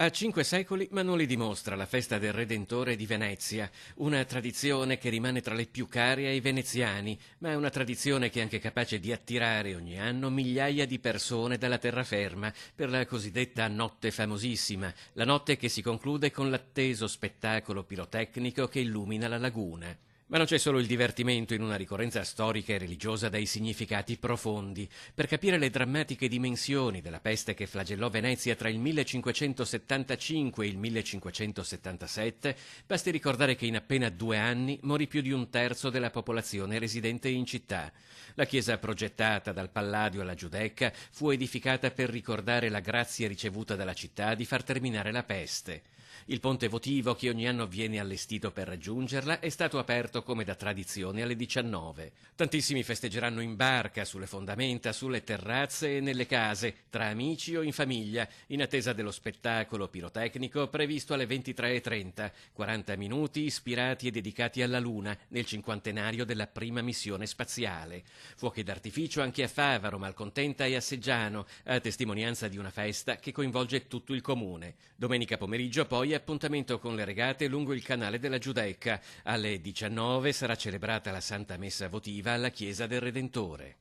Ha 5 secoli, ma non li dimostra la festa del Redentore di Venezia, una tradizione che rimane tra le più care ai veneziani, ma è una tradizione che è anche capace di attirare ogni anno migliaia di persone dalla terraferma per la cosiddetta notte famosissima, la notte che si conclude con l'atteso spettacolo pirotecnico che illumina la laguna. Ma non c'è solo il divertimento in una ricorrenza storica e religiosa dai significati profondi. Per capire le drammatiche dimensioni della peste che flagellò Venezia tra il 1575 e il 1577, basti ricordare che in appena 2 anni morì più di un terzo della popolazione residente in città. La chiesa progettata dal Palladio alla Giudecca fu edificata per ricordare la grazia ricevuta dalla città di far terminare la peste. Il ponte votivo che ogni anno viene allestito per raggiungerla è stato aperto come da tradizione alle 19. Tantissimi festeggeranno in barca, sulle fondamenta, sulle terrazze e nelle case, tra amici o in famiglia, in attesa dello spettacolo pirotecnico previsto alle 23:30, 40 minuti ispirati e dedicati alla Luna nel cinquantenario della prima missione spaziale. Fuochi d'artificio anche a Favaro, Malcontenta e a Seggiano, a testimonianza di una festa che coinvolge tutto il comune. Domenica pomeriggio poi appuntamento con le regate lungo il canale della Giudecca. Alle 19 sarà celebrata la Santa Messa votiva alla Chiesa del Redentore.